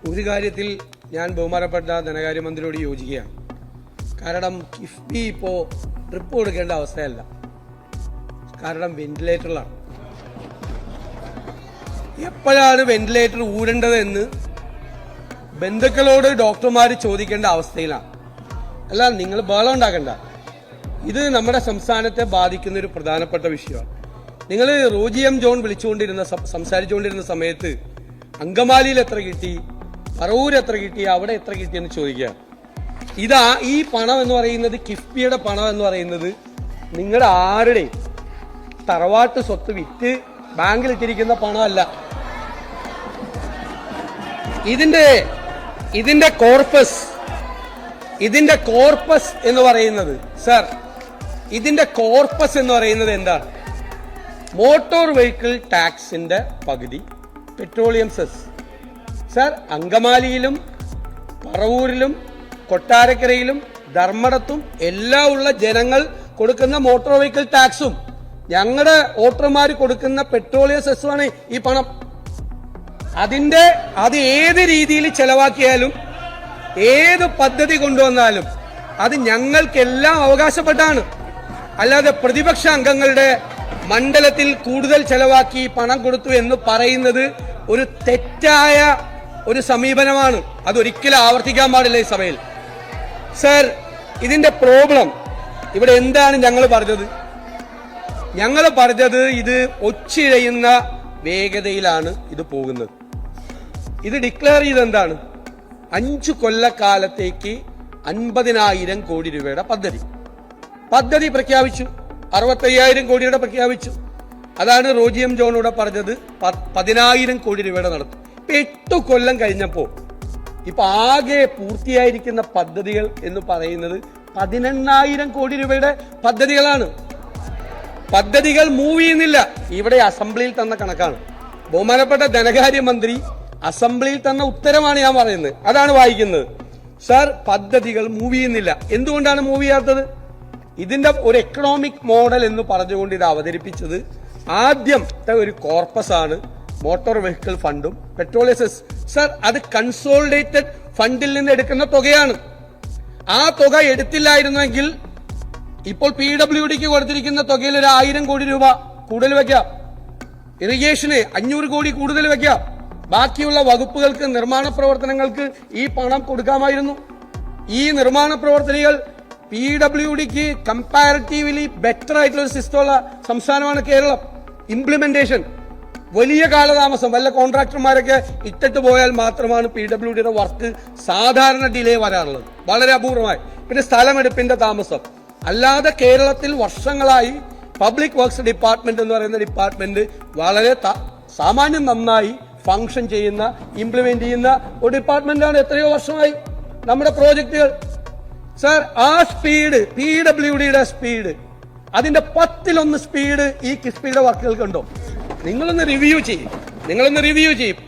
ഒരു കാര്യത്തിൽ ഞാൻ ബഹുമാനപ്പെട്ട ധനകാര്യമന്ത്രിയോട് യോജിക്കുകയാണ്. കാരണം കിഫ്ബി ഇപ്പോൾ ട്രിപ്പ് കൊടുക്കേണ്ട അവസ്ഥയല്ല. കാരണം വെന്റിലേറ്ററിലാണ്. എപ്പോഴാണ് വെന്റിലേറ്റർ ഊരേണ്ടതെന്ന് ബന്ധുക്കളോട് ഡോക്ടർമാർ ചോദിക്കേണ്ട അവസ്ഥയിലാണ്. അല്ല, നിങ്ങൾ ബഹളം ഉണ്ടാക്കണ്ട. ഇത് നമ്മുടെ സംസ്ഥാനത്തെ ബാധിക്കുന്ന ഒരു പ്രധാനപ്പെട്ട വിഷയമാണ്. നിങ്ങൾ റോജി എം ജോൺ സംസാരിച്ചുകൊണ്ടിരുന്ന സമയത്ത് അങ്കമാലിയിൽ എത്ര കിട്ടി, പറവൂർ എത്ര കിട്ടി, അവിടെ എത്ര കിട്ടിയെന്ന് ചോദിക്കുക. ഈ പണം എന്ന് പറയുന്നത്, കിഫ്ബിയുടെ പണം എന്ന് പറയുന്നത് നിങ്ങളുടെ ആരുടെ തറവാട്ട് സ്വത്ത് വിറ്റ് ബാങ്കിലിട്ടിരിക്കുന്ന പണമല്ല. ഇതിന്റെ കോർപ്പസ് എന്ന് പറയുന്നത്, സർ, ഇതിന്റെ കോർപ്പസ് എന്ന് പറയുന്നത് എന്താണ്? മോട്ടോർ വെഹിക്കിൾ ടാക്സിന്റെ പകുതി പെട്രോളിയം സെസ്. സർ, അങ്കമാലിയിലും പറവൂരിലും കൊട്ടാരക്കരയിലും ധർമ്മടത്തും എല്ലാം ഉള്ള ജനങ്ങൾ കൊടുക്കുന്ന മോട്ടോർ വെഹിക്കിൾ ടാക്സും ഞങ്ങളുടെ വോട്ടർമാർ കൊടുക്കുന്ന പെട്രോളിയം സെസ്സുമാണ് ഈ പണം. അത് ഏത് രീതിയിൽ ചെലവാക്കിയാലും ഏത് പദ്ധതി കൊണ്ടുവന്നാലും അത് ഞങ്ങൾക്കെല്ലാം അവകാശപ്പെട്ടാണ്. അല്ലാതെ പ്രതിപക്ഷ അംഗങ്ങളുടെ മണ്ഡലത്തിൽ കൂടുതൽ ചെലവാക്കി പണം കൊടുത്തു എന്ന് പറയുന്നത് ഒരു തെറ്റായ ഒരു സമീപനമാണ്. അതൊരിക്കലും ആവർത്തിക്കാൻ പാടില്ല ഈ സഭയിൽ. സർ, ഇതിന്റെ പ്രോബ്ലം ഇവിടെ എന്താണ് ഞങ്ങൾ പറഞ്ഞത്? ഇത് ഒച്ചിഴയുന്ന വേഗതയിലാണ് ഇത് പോകുന്നത്. ഇത് ഡിക്ലെയർ ചെയ്ത് എന്താണ്? 5 കൊല്ലക്കാലത്തേക്ക് 50,000 കോടി രൂപയുടെ പദ്ധതി പ്രഖ്യാപിച്ചു. 65,000 കോടിയുടെ പ്രഖ്യാപിച്ചു. അതാണ് റോജി എം ജോണൂടെ പറഞ്ഞത് 10,000 കോടി രൂപയുടെ നടത്തും. 8 കൊല്ലം കഴിഞ്ഞപ്പോ ഇപ്പൊ ആകെ പൂർത്തിയായിരിക്കുന്ന പദ്ധതികൾ എന്ന് പറയുന്നത് 18,000 കോടി രൂപയുടെ പദ്ധതികളാണ്. പദ്ധതികൾ മൂവ് ചെയ്യുന്നില്ല. ഇവിടെ അസംബ്ലിയിൽ തന്ന കണക്കാണ്. ബഹുമാനപ്പെട്ട ധനകാര്യമന്ത്രി അസംബ്ലിയിൽ തന്ന ഉത്തരമാണ് ഞാൻ പറയുന്നത്. അതാണ് വായിക്കുന്നത്. സർ, പദ്ധതികൾ മൂവ് ചെയ്യുന്നില്ല. എന്തുകൊണ്ടാണ് മൂവ് ചെയ്യാത്തത്? ഇതിന്റെ ഒരു എക്കണോമിക് മോഡൽ എന്ന് പറഞ്ഞുകൊണ്ട് ഇത് അവതരിപ്പിച്ചത് ആദ്യത്തെ ഒരു കോർപ്പസ് ആണ്. മോട്ടോർ വെഹിക്കിൾ ഫണ്ടും പെട്രോളിയം സെസ്. സർ, അത് കൺസോളിഡേറ്റഡ് ഫണ്ടിൽ നിന്ന് എടുക്കുന്ന തുകയാണ്. ആ തുക എടുത്തില്ലായിരുന്നെങ്കിൽ ഇപ്പോൾ PWDക്ക് കൊടുത്തിരിക്കുന്ന തുകയിൽ ഒരു 1000 കോടി രൂപ കൂടുതൽ വെക്കാം. ഇറിഗേഷന് 500 കോടി കൂടുതൽ വെക്കാം. ബാക്കിയുള്ള വകുപ്പുകൾക്ക്, നിർമ്മാണ പ്രവർത്തനങ്ങൾക്ക് ഈ പണം കൊടുക്കാമായിരുന്നു. ഈ നിർമ്മാണ പ്രവർത്തനങ്ങൾ PWDക്ക് കമ്പാരിറ്റീവ്ലി ബെറ്റർ ആയിട്ടുള്ള ഒരു സിസ്റ്റമുള്ള സംസ്ഥാനമാണ് കേരളം. ഇംപ്ലിമെന്റേഷൻ വലിയ കാലതാമസം, വല്ല കോൺട്രാക്ടർമാരൊക്കെ ഇട്ടിട്ട് പോയാൽ മാത്രമാണ് PWDയുടെ വർക്ക് സാധാരണ ഡിലേ വരാറുള്ളത്, വളരെ അപൂർവമായി. പിന്നെ സ്ഥലമെടുപ്പിന്റെ താമസം. അല്ലാതെ കേരളത്തിൽ വർഷങ്ങളായി പബ്ലിക് വർക്ക്സ് ഡിപ്പാർട്ട്മെന്റ് എന്ന് പറയുന്ന ഡിപ്പാർട്ട്മെന്റ് വളരെ സാമാന്യം നന്നായി ഫംഗ്ഷൻ ചെയ്യുന്ന, ഇംപ്ലിമെന്റ് ചെയ്യുന്ന ഒരു ഡിപ്പാർട്ട്മെന്റാണ്. എത്രയോ വർഷമായി നമ്മുടെ പ്രോജക്റ്റുകൾ. സർ, ആ സ്പീഡ്, PWDയുടെ സ്പീഡ്, അതിന്റെ 10-1 സ്പീഡ് ഈ കിഫ്ബിയുടെ വർക്കുകൾക്കുണ്ടോ? നിങ്ങളൊന്ന് റിവ്യൂ ചെയ്യും.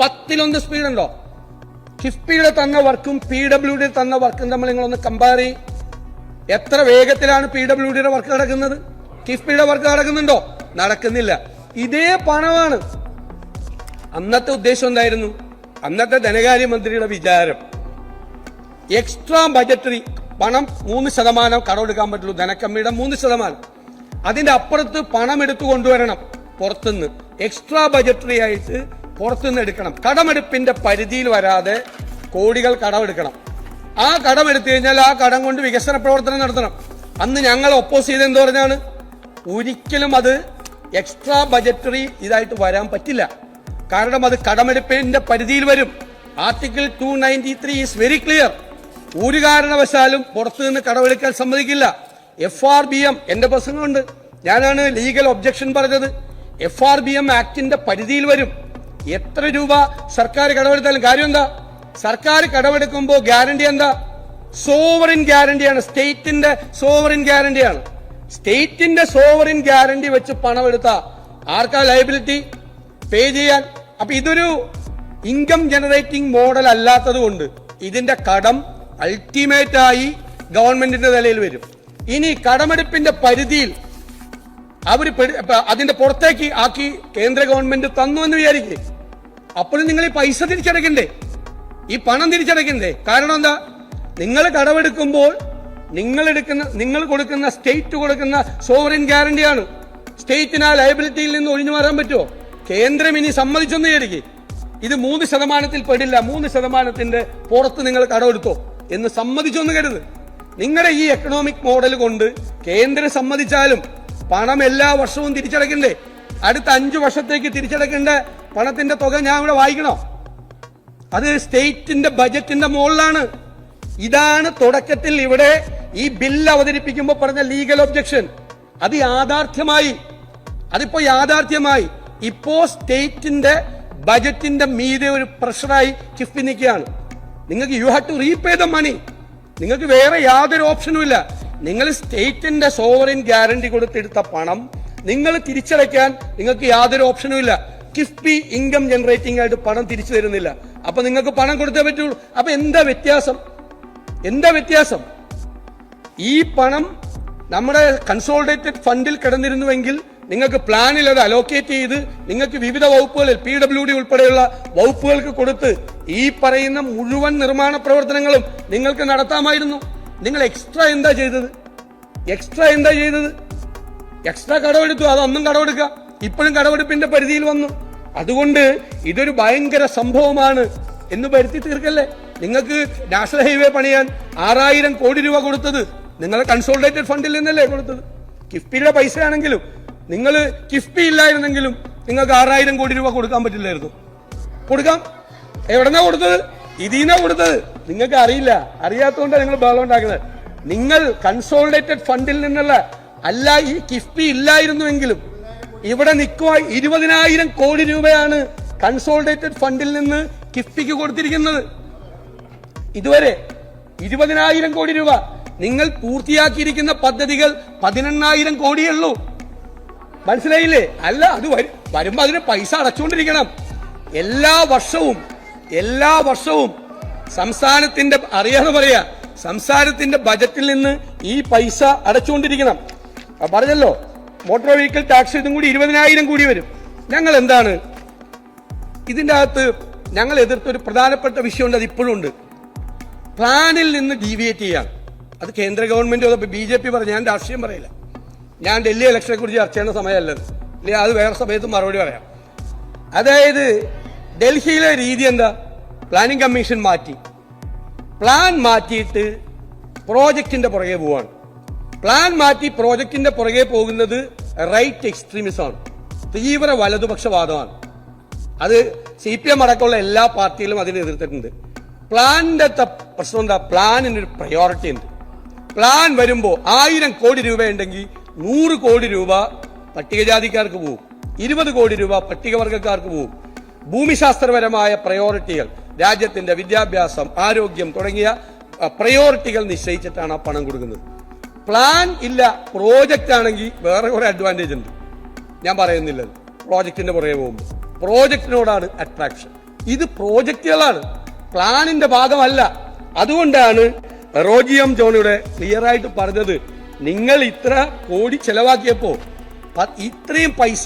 10-1 സ്പീഡ് ഉണ്ടോ? കിഫ്ബിയുടെ തന്ന വർക്കും PWD തന്ന വർക്കും തമ്മിൽ നിങ്ങളൊന്ന് കമ്പയർ ചെയ്യും. എത്ര വേഗത്തിലാണ് PWDയുടെ വർക്ക് നടക്കുന്നത്? കിഫ്ബിയുടെ വർക്ക് നടക്കുന്നുണ്ടോ? നടക്കുന്നില്ല. ഇതേ പണമാണ്. അന്നത്തെ ഉദ്ദേശം എന്തായിരുന്നു? അന്നത്തെ ധനകാര്യമന്ത്രിയുടെ വിചാരം എക്സ്ട്രാ ബജറ്ററി പണം 3% കടമെടുക്കാൻ പറ്റുള്ളൂ. ധനക്കമ്മിയുടെ 3%. അതിന്റെ അപ്പുറത്ത് പണം എടുത്തു കൊണ്ടുവരണം പുറത്തുനിന്ന്. എക്സ്ട്രാ ബജറ്ററി ആയിട്ട് പുറത്തുനിന്ന് എടുക്കണം. കടമെടുപ്പിന്റെ പരിധിയിൽ വരാതെ കോടികൾ കടമെടുക്കണം. ആ കടം എടുത്തു കഴിഞ്ഞാൽ ആ കടം കൊണ്ട് വികസന പ്രവർത്തനം നടത്തണം. അന്ന് ഞങ്ങൾ ഒപ്പോസ് ചെയ്ത് എന്ത് പറഞ്ഞാണ്? ഒരിക്കലും അത് എക്സ്ട്രാ ബജറ്ററി ഇതായിട്ട് വരാൻ പറ്റില്ല. കാരണം അത് കടമെടുപ്പിന്റെ പരിധിയിൽ വരും. Article 293 is very clear. ഒരു കാരണവശാലും പുറത്തുനിന്ന് കടമെടുക്കാൻ സമ്മതിക്കില്ല. FRBM, എന്റെ പ്രസംഗമുണ്ട്, ഞാനാണ് ലീഗൽ ഒബ്ജക്ഷൻ പറഞ്ഞത്. FRBM ആക്ടിന്റെ പരിധിയിൽ വരും. എത്ര രൂപ സർക്കാർ കടമെടുത്താലും കാര്യം എന്താ? സർക്കാർ കടമെടുക്കുമ്പോൾ ഗ്യാരണ്ടി എന്താ? സോവറിൻ ഗ്യാരണ്ടിയാണ്. സ്റ്റേറ്റിന്റെ സോവറിൻ ഗ്യാരണ്ടിയാണ്. സ്റ്റേറ്റിന്റെ സോവറിൻ ഗ്യാരണ്ടി വെച്ച് പണം എടുത്ത ആർക്കാ ലയബിലിറ്റി പേ ചെയ്യാൻ? അപ്പൊ ഇതൊരു ഇൻകം ജനറേറ്റിംഗ് മോഡൽ അല്ലാത്തത് കൊണ്ട് ഇതിന്റെ കടം അൾട്ടിമേറ്റ് ആയി ഗവൺമെന്റിന്റെ നിലയിൽ വരും. ഇനി കടമെടുപ്പിന്റെ പരിധിയിൽ അവർ അതിന്റെ പുറത്തേക്ക് ആക്കി കേന്ദ്ര ഗവൺമെന്റ് തന്നു എന്ന് വിചാരിക്കേ, അപ്പോഴും നിങ്ങൾ ഈ പൈസ തിരിച്ചടക്കണ്ടേ? ഈ പണം തിരിച്ചടയ്ക്കണ്ടേ? കാരണം എന്താ? നിങ്ങൾ കടമെടുക്കുമ്പോൾ നിങ്ങൾ കൊടുക്കുന്ന സ്റ്റേറ്റ് കൊടുക്കുന്ന സോവറിൻ ഗ്യാരണ്ടിയാണ്. സ്റ്റേറ്റിന് ആ ലയബിലിറ്റിയിൽ നിന്ന് ഒഴിഞ്ഞു മാറാൻ പറ്റുമോ? കേന്ദ്രം ഇനി സമ്മതിച്ചൊന്നും വിചാരിക്കും ഇത് 3% പെടില്ല, 3% പുറത്ത് നിങ്ങൾ കടമെടുത്തോ എന്ന് സമ്മതിച്ചൊന്ന് കരുത്. നിങ്ങളുടെ ഈ എക്കണോമിക് മോഡൽ കൊണ്ട് കേന്ദ്രം സമ്മതിച്ചാലും പണം എല്ലാ വർഷവും തിരിച്ചടക്കണ്ടേ? അടുത്ത 5 വർഷത്തേക്ക് തിരിച്ചടക്കേണ്ട പണത്തിന്റെ തുക ഞാൻ ഇവിടെ വായിക്കണോ? അത് സ്റ്റേറ്റിന്റെ ബജറ്റിന്റെ മുകളിലാണ്. ഇതാണ് തുടക്കത്തിൽ ഇവിടെ ഈ ബില്ല് അവതരിപ്പിക്കുമ്പോൾ പറഞ്ഞ ലീഗൽ ഒബ്ജക്ഷൻ. അത് യാഥാർത്ഥ്യമായി, അതിപ്പോ യാഥാർത്ഥ്യമായി. ഇപ്പോ സ്റ്റേറ്റിന്റെ ബജറ്റിന്റെ മീതെ ഒരു പ്രഷറായി കിഫ്ബി നിൽക്കുകയാണ്. നിങ്ങൾക്ക് you have to repay the money. നിങ്ങൾക്ക് വേറെ യാതൊരു ഓപ്ഷനും ഇല്ല. നിങ്ങൾ സ്റ്റേറ്റിന്റെ സോവറിൻ ഗ്യാരണ്ടി കൊടുത്തെടുത്ത പണം നിങ്ങൾ തിരിച്ചടയ്ക്കാൻ നിങ്ങൾക്ക് യാതൊരു ഓപ്ഷനും ഇല്ല. കിഫ്ബി ഇൻകം ജനറേറ്റിംഗ് ആയിട്ട് പണം തിരിച്ചു തരുന്നില്ല. അപ്പൊ നിങ്ങൾക്ക് പണം കൊടുത്തേ പറ്റുള്ളൂ. അപ്പൊ എന്താ വ്യത്യാസം? ഈ പണം നമ്മുടെ കൺസോളിഡേറ്റഡ് ഫണ്ടിൽ കിടന്നിരുന്നുവെങ്കിൽ നിങ്ങൾക്ക് പ്ലാനിൽ അത് അലോക്കേറ്റ് ചെയ്ത് നിങ്ങൾക്ക് വിവിധ വകുപ്പുകളിൽ PWD ഉൾപ്പെടെയുള്ള വകുപ്പുകൾക്ക് കൊടുത്ത് ഈ പറയുന്ന മുഴുവൻ നിർമ്മാണ പ്രവർത്തനങ്ങളും നിങ്ങൾക്ക് നടത്താമായിരുന്നു. നിങ്ങൾ എക്സ്ട്രാ എന്താ ചെയ്തത്? എക്സ്ട്രാ കടമെടുത്തു. അതൊന്നും കടമെടുക്കുക. ഇപ്പോഴും കടമെടുപ്പിന്റെ പരിധിയിൽ വന്നു. അതുകൊണ്ട് ഇതൊരു ഭയങ്കര സംഭവമാണ് എന്ന് വരുത്തി തീർക്കല്ലേ. നിങ്ങൾക്ക് നാഷണൽ ഹൈവേ പണിയാൻ 6000 കോടി രൂപ കൊടുത്തത് നിങ്ങളുടെ കൺസോളിഡേറ്റഡ് ഫണ്ടിൽ നിന്നല്ലേ കൊടുത്തത്? കിഫ്ബിയുടെ പൈസ ആണെങ്കിലും നിങ്ങൾ കിഫ്ബി ഇല്ലായിരുന്നെങ്കിലും നിങ്ങൾക്ക് 6000 കോടി രൂപ കൊടുക്കാൻ പറ്റില്ലായിരുന്നു. കൊടുക്കാം. എവിടെന്നാ കൊടുത്തത്? ഇതിനാ കൊടുത്തത്. നിങ്ങൾക്ക് അറിയില്ല. അറിയാത്തതുകൊണ്ടാണ് നിങ്ങൾ ബഹളം ഉണ്ടാക്കുന്നത്. നിങ്ങൾ കൺസോളിഡേറ്റഡ് ഫണ്ടിൽ നിന്നുള്ള അല്ല, ഈ കിഫ്ബി ഇല്ലായിരുന്നുവെങ്കിലും ഇവിടെ നിൽക്കുക 20,000 കോടി രൂപയാണ് കൺസോളിഡേറ്റഡ് ഫണ്ടിൽ നിന്ന് കിഫ്ബിക്ക് കൊടുത്തിരിക്കുന്നത്. ഇതുവരെ 20,000 കോടി രൂപ. നിങ്ങൾ പൂർത്തിയാക്കിയിരിക്കുന്ന പദ്ധതികൾ 18,000 കോടിയേ ഉള്ളൂ. മനസ്സിലായില്ലേ? അല്ല, അത് വരുമ്പോ അതിന് പൈസ അടച്ചുകൊണ്ടിരിക്കണം. എല്ലാ വർഷവും സംസ്ഥാനത്തിന്റെ, അറിയാതെ പറയാ, സംസ്ഥാനത്തിന്റെ ബജറ്റിൽ നിന്ന് ഈ പൈസ അടച്ചുകൊണ്ടിരിക്കണം. പറഞ്ഞല്ലോ, മോട്ടോർ വെഹിക്കിൾ ടാക്സ് ഇതും കൂടി 20,000 കോടി വരും. ഞങ്ങൾ എന്താണ് ഇതിന്റെ അകത്ത് ഞങ്ങൾ എതിർത്തൊരു പ്രധാനപ്പെട്ട വിഷയമുണ്ട്. അത് ഇപ്പോഴും ഉണ്ട്. പ്ലാനിൽ നിന്ന് ഡീവിയേറ്റ് ചെയ്യാൻ. അത് കേന്ദ്ര ഗവൺമെന്റ് BJP പറഞ്ഞു. ഞാൻ രാഷ്ട്രീയം പറയില്ല. ഞാൻ ഡൽഹി ഇലക്ഷനെ കുറിച്ച് ചർച്ച ചെയ്യുന്ന സമയമല്ലത്. ഇല്ല, അത് വേറെ സമയത്ത് മറുപടി പറയാം. അതായത് ഡൽഹിയിലെ രീതി എന്താ? പ്ലാനിംഗ് കമ്മീഷൻ പ്ലാൻ മാറ്റിയിട്ട് പ്രോജക്റ്റിന്റെ പുറകെ പോവാണ്. പ്ലാൻ മാറ്റി പ്രോജക്റ്റിന്റെ പുറകെ പോകുന്നത് റൈറ്റ് എക്സ്ട്രീമിസമാണ്, തീവ്ര വലതുപക്ഷവാദമാണ്. അത് CPM അടക്കമുള്ള എല്ലാ പാർട്ടിയിലും അതിനെ എതിർത്തിട്ടുണ്ട്. പ്ലാനിന്റെ പ്രശ്നം എന്താ? പ്ലാനിനൊരു പ്രയോറിറ്റി ഉണ്ട്. പ്ലാൻ വരുമ്പോ 1000 കോടി രൂപ ഉണ്ടെങ്കിൽ 100 കോടി രൂപ പട്ടികജാതിക്കാർക്ക് പോവും, 20 കോടി രൂപ പട്ടികവർഗക്കാർക്ക് പോവും. ഭൂമിശാസ്ത്രപരമായ പ്രയോറിറ്റികൾ, രാജ്യത്തിന്റെ വിദ്യാഭ്യാസം, ആരോഗ്യം തുടങ്ങിയ പ്രയോറിറ്റികൾ നിശ്ചയിച്ചിട്ടാണ് ആ പണം കൊടുക്കുന്നത്. പ്ലാൻ ഇല്ല, പ്രോജക്റ്റ് ആണെങ്കിൽ വേറെ കുറെ അഡ്വാൻറ്റേജ് ഉണ്ട്. ഞാൻ പറയുന്നില്ല. പ്രോജക്റ്റിന്റെ പുറകെ പോകുമ്പോൾ പ്രോജക്റ്റിനോടാണ് അട്രാക്ഷൻ. ഇത് പ്രോജക്റ്റുകളാണ്, പ്ലാനിന്റെ ഭാഗമല്ല. അതുകൊണ്ടാണ് റോജി ജോണിയുടെ ക്ലിയർ ആയിട്ട് പറഞ്ഞത്, നിങ്ങൾ ഇത്ര കോടി ചെലവാക്കിയപ്പോ ഇത്രയും പൈസ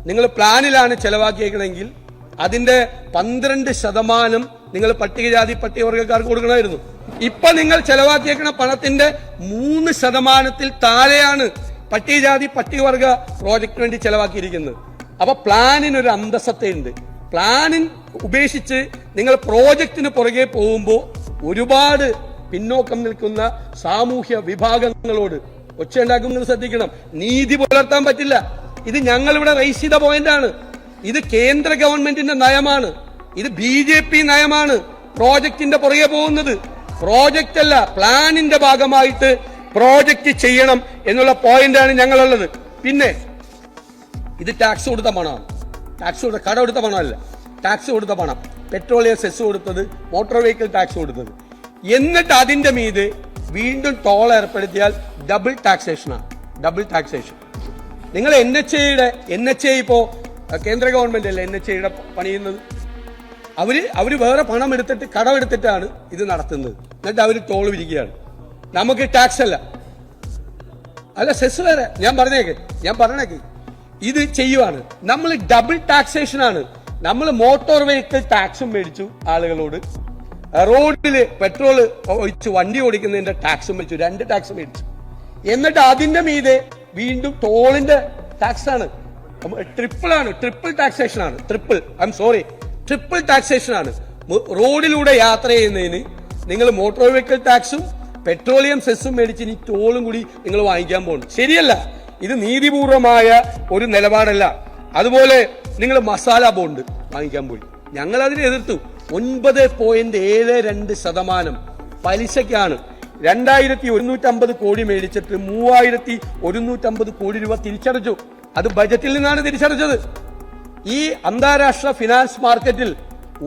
നിങ്ങൾ പ്ലാനിലാണ് ചെലവാക്കിയേക്കണമെങ്കിൽ അതിന്റെ 12% നിങ്ങൾ പട്ടികജാതി പട്ടികവർഗക്കാർക്ക് കൊടുക്കണമായിരുന്നു. ഇപ്പൊ നിങ്ങൾ ചെലവാക്കിയേക്കണ പണത്തിന്റെ 3% താഴെയാണ് പട്ടികജാതി പട്ടികവർഗ പ്രോജക്റ്റിന് വേണ്ടി ചെലവാക്കിയിരിക്കുന്നത്. അപ്പൊ പ്ലാനിനൊരു അന്തസത്തയുണ്ട്. പ്ലാനിൻ ഉപേക്ഷിച്ച് നിങ്ങൾ പ്രോജക്റ്റിന് പുറകെ പോകുമ്പോൾ ഒരുപാട് പിന്നോക്കം നിൽക്കുന്ന സാമൂഹ്യ വിഭാഗങ്ങളോട് ഒച്ചയുണ്ടാക്കുന്നത് ശ്രദ്ധിക്കണം. നീതി പുലർത്താൻ പറ്റില്ല. ഇത് ഞങ്ങളിവിടെ റൈസ് ചെയ്ത പോയിന്റാണ്. ഇത് കേന്ദ്ര ഗവൺമെന്റിന്റെ നയമാണ്. ഇത് BJP നയമാണ്. പ്രോജക്റ്റിന്റെ പുറകെ പോകുന്നത് പ്രോജക്റ്റ് അല്ല, പ്ലാനിന്റെ ഭാഗമായിട്ട് പ്രോജക്റ്റ് ചെയ്യണം എന്നുള്ള പോയിന്റാണ് ഞങ്ങളുള്ളത്. പിന്നെ ഇത് ടാക്സ് കൊടുത്ത പണമാണ്. കട കൊടുത്ത പണമല്ല, ടാക്സ് കൊടുത്ത പണം. പെട്രോളിയം സെസ് കൊടുത്തത്, മോട്ടോർ വെഹിക്കിൾ ടാക്സ് കൊടുത്തത്. എന്നിട്ട് അതിന്റെ മീത് വീണ്ടും ടോൾ ഏർപ്പെടുത്തിയാൽ ഡബിൾ ടാക്സേഷനാണ്. നിങ്ങൾ NHA ഇപ്പോ കേന്ദ്ര ഗവൺമെന്റ് അല്ലേ NHAയുടെ പണിയുന്നത്. അവര് വേറെ പണം എടുത്തിട്ട് കടമെടുത്തിട്ടാണ് ഇത് നടത്തുന്നത്. എന്നിട്ട് അവര് ടോൾ വിരിക്കുകയാണ്. നമുക്ക് ടാക്സ് അല്ല സെസ് വേറെ. ഞാൻ പറഞ്ഞേക്ക് ഇത് ചെയ്യുവാണ്. നമ്മൾ ഡബിൾ ടാക്സേഷൻ ആണ്. നമ്മൾ മോട്ടോർ വെഹിക്കിൾ ടാക്സും മേടിച്ചു ആളുകളോട്, റോഡില് പെട്രോൾ ഒഴിച്ച് വണ്ടി ഓടിക്കുന്നതിന്റെ ടാക്സും വെച്ചു, 2 ടാക്സ് മേടിച്ചു. എന്നിട്ട് അതിന്റെ മീതെ വീണ്ടും ടോളിന്റെ ടാക്സ് ആണ്. ട്രിപ്പിൾ ടാക്സേഷൻ ആണ്. ട്രിപ്പിൾ ടാക്സേഷൻ ആണ്. റോഡിലൂടെ യാത്ര ചെയ്യുന്നതിന് നിങ്ങൾ മോട്ടോർ വെഹിക്കിൾ ടാക്സും പെട്രോളിയം സെസ്സും മേടിച്ച് ഇനി ടോളും കൂടി നിങ്ങൾ വാങ്ങിക്കാൻ പോകുന്നു. ശരിയല്ല, ഇത് നീതിപൂർവമായ ഒരു നിലപാടല്ല. അതുപോലെ നിങ്ങൾ മസാല ബോണ്ട് വാങ്ങിക്കാൻ പോയി, ഞങ്ങൾ അതിനെ എതിർത്തു. 9.72% പലിശക്കാണ് 2150 കോടി മേടിച്ചിട്ട് 3150 കോടി രൂപ തിരിച്ചടച്ചു. അത് ബജറ്റിൽ നിന്നാണ് തിരിച്ചടച്ചത്. ഈ അന്താരാഷ്ട്ര ഫിനാൻസ് മാർക്കറ്റിൽ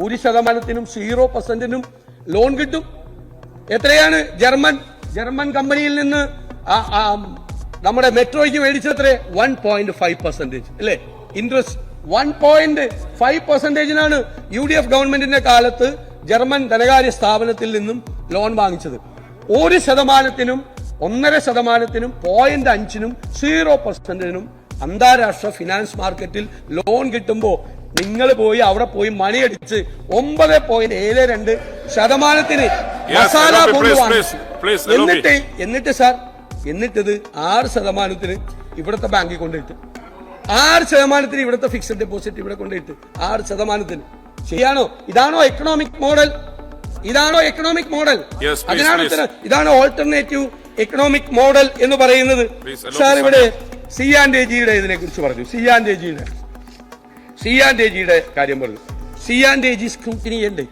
1%-നും 0%-നും ലോൺ കിട്ടും. എത്രയാണ് ജർമ്മൻ കമ്പനിയിൽ നിന്ന് നമ്മുടെ മെട്രോയ്ക്ക് മേടിച്ചത്രേ 1.5% അല്ലേ ഇൻട്രസ്റ്റ്. 1.5%-നാണ് UDF ഗവൺമെന്റിന്റെ കാലത്ത് ജർമ്മൻ ധനകാര്യ സ്ഥാപനത്തിൽ നിന്നും ലോൺ വാങ്ങിച്ചത്. 1%-നും 1.5%-നും 0.5-നും 0%-നും അന്താരാഷ്ട്ര ഫിനാൻസ് മാർക്കറ്റിൽ ലോൺ കിട്ടുമ്പോ നിങ്ങൾ പോയി അവിടെ പോയി മണിയടിച്ച് 9.72%-ന് മസാല ബോണ്ട് വാങ്ങിച്ചു. എന്നിട്ടിത് 6%-ന് ഇവിടുത്തെ ബാങ്കിൽ കൊണ്ടിട്ട് 6%-ന് ഇവിടുത്തെ ഫിക്സഡ് ഡെപ്പോസിറ്റ് ഇവിടെ കൊണ്ടിട്ട് 6%-ന്. ശരിയാണോ? ഇതാണോ എക്കണോമിക് മോഡൽ? അതിനാണ് ഇതാണ് ഓൾട്ടർനേറ്റീവ് എക്കണോമിക് മോഡൽ എന്ന് പറയുന്നത്. സാർ ഇവിടെ സിയാൻഡേജിയുടെ ഇതിനെ കുറിച്ച് പറഞ്ഞു. സിയാൻഡേജിയുടെ കാര്യം പറഞ്ഞു. സിയാൻഡേജി സ്ക്രൂട്ടിനി ഉണ്ട്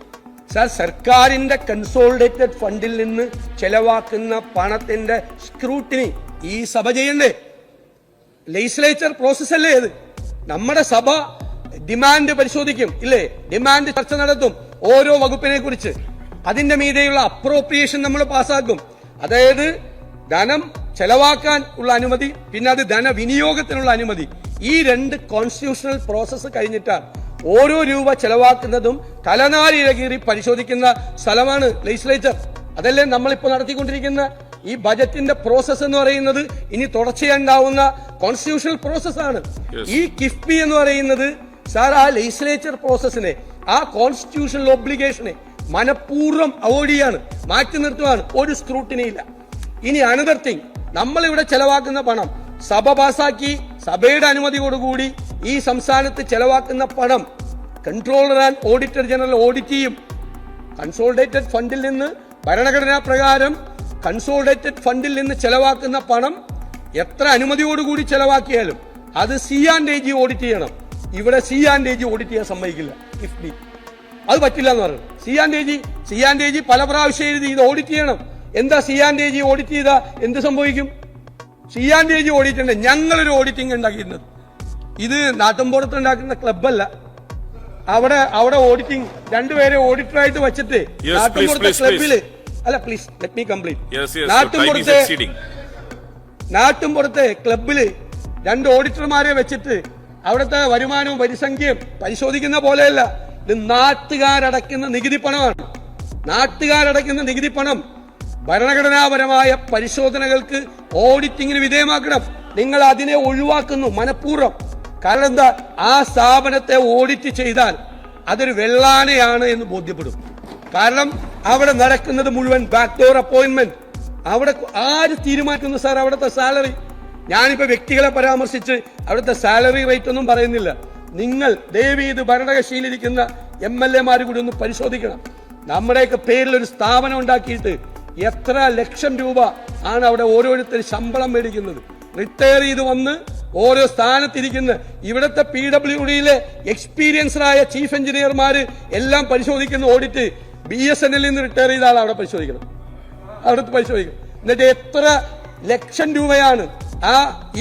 സാർ. സർക്കാരിന്റെ കൺസോളിഡേറ്റഡ് ഫണ്ടിൽ നിന്ന് ചെലവാക്കുന്ന പണത്തിന്റെ സ്ക്രൂട്ടിനി ഈ സഭ ചെയ്യണ്ടേ? ലെജിസ്ലേച്ചർ പ്രോസസ് അല്ലേ ഇത്? നമ്മുടെ സഭ ഡിമാൻഡ് പരിശോധിക്കും ഇല്ലേ? ഡിമാൻഡ് ചർച്ച നടത്തും ഓരോ വകുപ്പിനെ കുറിച്ച്. അതിന്റെ മീതെയുള്ള അപ്രോപ്രിയേഷൻ നമ്മൾ പാസ്സാക്കും. അതായത് ധനം ചെലവാക്കാൻ ഉള്ള അനുമതി, പിന്നെ അത് ധനവിനിയോഗത്തിനുള്ള അനുമതി. ഈ 2 കോൺസ്റ്റിറ്റ്യൂഷണൽ പ്രോസസ്സ് കഴിഞ്ഞിട്ടാണ് ഓരോ രൂപ ചെലവാക്കുന്നതും തലനാരിഴകീറി പരിശോധിക്കുന്ന സ്ഥലമാണ് ലെജിസ്ലേച്ചർ. അതല്ലേ നമ്മളിപ്പോൾ നടത്തിക്കൊണ്ടിരിക്കുന്ന ഈ ബജറ്റിന്റെ പ്രോസസ് എന്ന് പറയുന്നത്. ഇനി തുടർച്ചയുണ്ടാവുന്ന കോൺസ്റ്റിറ്റ്യൂഷണൽ പ്രോസസ്സാണ്. ഈ കിഫ്ബി എന്ന് പറയുന്നത് സാർ ആ ലെജിസ്ലേച്ചർ പ്രോസസ്സിനെ, ആ കോൺസ്റ്റിറ്റ്യൂഷണൽ ഒബ്ലിഗേഷനെ മനഃപൂർവ്വം അവോയ്ഡ് ചെയ്യാണ്, മാറ്റി നിർത്തുകയാണ്. ഒരു സ്ക്രൂട്ടിനി ഇല്ല. ഇനി അനദർ തിങ്, നമ്മളിവിടെ ചെലവാക്കുന്ന പണം സഭ പാസാക്കി സഭയുടെ അനുമതിയോടുകൂടി ഈ സംസ്ഥാനത്ത് ചെലവാക്കുന്ന പണം controller and auditor general audit ചെയ്യും. കൺസോളിഡേറ്റഡ് ഫണ്ടിൽ നിന്ന് ഭരണഘടനാ പ്രകാരം കൺസോളിഡേറ്റഡ് ഫണ്ടിൽ നിന്ന് ചെലവാക്കുന്ന പണം എത്ര അനുമതിയോടുകൂടി ചെലവാക്കിയാലും അത് സിയാൻഡേജി ഓഡിറ്റ് ചെയ്യണം. ഇവിടെ സിയാൻഡേജി ഓഡിറ്റ് ചെയ്യാൻ സമ്മതിക്കില്ല കിഫ്ബി. അത് പറ്റില്ല എന്ന് പറഞ്ഞു. സിയാൻഡേജി പല പ്രാവശ്യം എഴുതി ഇത് ഓഡിറ്റ് ചെയ്യണം. എന്താ സിയാൻഡേജി ഓഡിറ്റ് ചെയ്താൽ എന്ത് സംഭവിക്കും? സിയാൻഡേജി ഓഡിറ്റ് ഉണ്ട്. ഞങ്ങളൊരു ഓഡിറ്റിംഗ് ഉണ്ടാക്കിയിരുന്നത് ഇത് നാട്ടുംപുറത്ത് ഉണ്ടാക്കുന്ന ക്ലബ്ബല്ല. അവിടെ ഓഡിറ്റിംഗ് 2 പേരെ ഓഡിറ്ററായിട്ട് വെച്ചിട്ട് നാട്ടുംപുറത്തെ ക്ലബില് അല്ല പ്ലീസ് ലെറ്റ് മീ കംപ്ലീറ്റ്. നാട്ടുംപുറത്തെ ക്ലബില് 2 ഓഡിറ്റർമാരെ വെച്ചിട്ട് അവിടുത്തെ വരുമാനവും പരിസംഖ്യയും പരിശോധിക്കുന്ന പോലെയല്ല. ഇത് നാട്ടുകാരടക്കുന്ന നികുതി പണമാണ്. നാട്ടുകാരടക്കുന്ന നികുതി പണം ഭരണഘടനാപരമായ പരിശോധനകൾക്ക് ഓഡിറ്റിംഗിന് വിധേയമാക്കണം. നിങ്ങൾ അതിനെ ഒഴിവാക്കുന്നു മനഃപൂർവ്വം. കാരണം എന്താ? ആ സ്ഥാപനത്തെ ഓഡിറ്റ് ചെയ്താൽ അതൊരു വെള്ളാനയാണ് എന്ന് ബോധ്യപ്പെടും. കാരണം അവിടെ നടക്കുന്നത് മുഴുവൻ ബാക്ക്ഡോർ അപ്പോയിന്റ്മെന്റ്. അവിടെ ആര് തീരുമാനിക്കുന്നു സാർ അവിടുത്തെ സാലറി? ഞാനിപ്പോ വ്യക്തികളെ പരാമർശിച്ച് അവിടുത്തെ സാലറി റേറ്റ് ഒന്നും പറയുന്നില്ല. നിങ്ങൾ ദയവീത് ഭരണകക്ഷിയിലിരിക്കുന്ന MLA-മാര് കൂടി ഒന്ന് പരിശോധിക്കണം. നമ്മുടെയൊക്കെ പേരിൽ ഒരു സ്ഥാപനം ഉണ്ടാക്കിയിട്ട് എത്ര ലക്ഷം രൂപ ആണ് അവിടെ ഓരോരുത്തർ ശമ്പളം മേടിക്കുന്നത്. റിട്ടയർ ചെയ്ത് വന്ന് ഓരോ സ്ഥാനത്തിരിക്കുന്ന ഇവിടുത്തെ PWD-യിലെ എക്സ്പീരിയൻസ്ഡായ ചീഫ് എഞ്ചിനീയർമാര് എല്ലാം പരിശോധിക്കുന്ന ഓഡിറ്റ് BSNL നിന്ന് റിട്ടയർ ചെയ്ത ആൾ അവിടെ പരിശോധിക്കണം. എന്നിട്ട് എത്ര ലക്ഷം രൂപയാണ്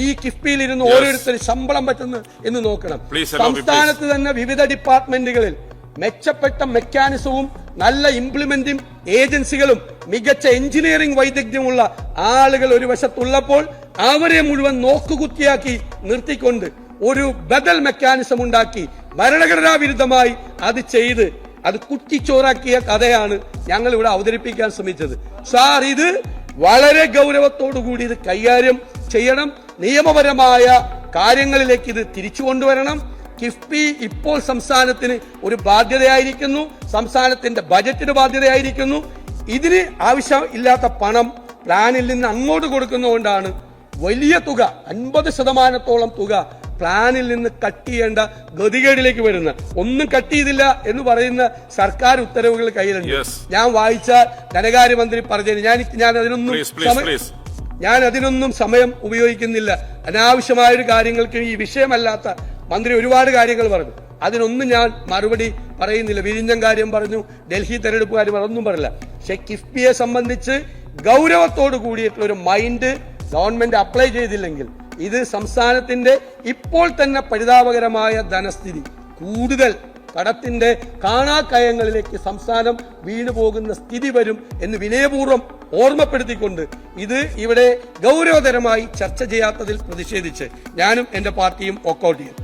ഈ കിഫ്ബിയിൽ ഇരുന്ന് ഓരോരുത്തർ ശമ്പളം പറ്റുന്നത് എന്ന് നോക്കണം. സംസ്ഥാനത്ത് തന്നെ വിവിധ ഡിപ്പാർട്ട്മെന്റുകളിൽ മെച്ചപ്പെട്ട മെക്കാനിസവും നല്ല ഇംപ്ലിമെന്റിംഗ് ഏജൻസികളും മികച്ച എഞ്ചിനീയറിംഗ് വൈദഗ്ധ്യമുള്ള ആളുകൾ ഒരു വശത്തുള്ളപ്പോൾ അവരെ മുഴുവൻ നോക്കുകുത്തിയാക്കി നിർത്തിക്കൊണ്ട് ഒരു ബദൽ മെക്കാനിസം ഉണ്ടാക്കി ഭരണഘടനാ വിരുദ്ധമായി അത് ചെയ്ത് അത് കുറ്റിച്ചോറാക്കിയ കഥയാണ് ഞങ്ങൾ ഇവിടെ അവതരിപ്പിക്കാൻ ശ്രമിച്ചത്. സാർ ഇത് വളരെ ഗൗരവത്തോടുകൂടി ഇത് കൈകാര്യം ചെയ്യണം. നിയമപരമായ കാര്യങ്ങളിലേക്ക് ഇത് തിരിച്ചു കൊണ്ടുവരണം. കിഫ്ബി ഇപ്പോൾ സംസ്ഥാനത്തിന് ഒരു ബാധ്യതയായിരിക്കുന്നു. സംസ്ഥാനത്തിന്റെ ബജറ്റിന് ബാധ്യതയായിരിക്കുന്നു. ഇതിന് ആവശ്യമില്ലാത്ത പണം പ്ലാനിൽ നിന്ന് അങ്ങോട്ട് കൊടുക്കുന്നതുകൊണ്ടാണ് വലിയ തുക 50% തുക പ്ലാനിൽ നിന്ന് കട്ട് ചെയ്യേണ്ട ഗതികേടിലേക്ക് വരുന്ന. ഒന്നും കട്ട് ചെയ്തില്ല എന്ന് പറയുന്ന സർക്കാർ ഉത്തരവുകൾ കയ്യിലുണ്ട്. ഞാൻ വായിച്ച ധനകാര്യമന്ത്രി പറഞ്ഞു, ഞാൻ അതിനൊന്നും സമയം ഉപയോഗിക്കുന്നില്ല. അനാവശ്യമായൊരു കാര്യങ്ങൾക്ക് ഈ വിഷയമല്ലാത്ത മന്ത്രി ഒരുപാട് കാര്യങ്ങൾ പറഞ്ഞു. അതിനൊന്നും ഞാൻ മറുപടി പറയുന്നില്ല. വിഴിഞ്ഞം കാര്യം പറഞ്ഞു, ഡൽഹി തെരഞ്ഞെടുപ്പ് കാര്യം അതൊന്നും പറയില്ല. പക്ഷെ കിഫ്ബിയെ സംബന്ധിച്ച് ഗൗരവത്തോട് കൂടിയിട്ടുള്ള ഒരു മൈൻഡ് ഗവൺമെന്റ് അപ്ലൈ ചെയ്തില്ലെങ്കിൽ ഇത് സംസ്ഥാനത്തിന്റെ ഇപ്പോൾ തന്നെ പരിതാപകരമായ ധനസ്ഥിതി, കൂടുതൽ കടത്തിന്റെ കാണാക്കയങ്ങളിലേക്ക് സംസ്ഥാനം വീണുപോകുന്ന സ്ഥിതി വരും എന്ന് വിനയപൂർവ്വം ഓർമ്മപ്പെടുത്തിക്കൊണ്ട് ഇത് ഇവിടെ ഗൗരവതരമായി ചർച്ച ചെയ്യാത്തതിൽ പ്രതിഷേധിച്ച് ഞാനും എന്റെ പാർട്ടിയും വോക്കൌട്ട് ചെയ്യും.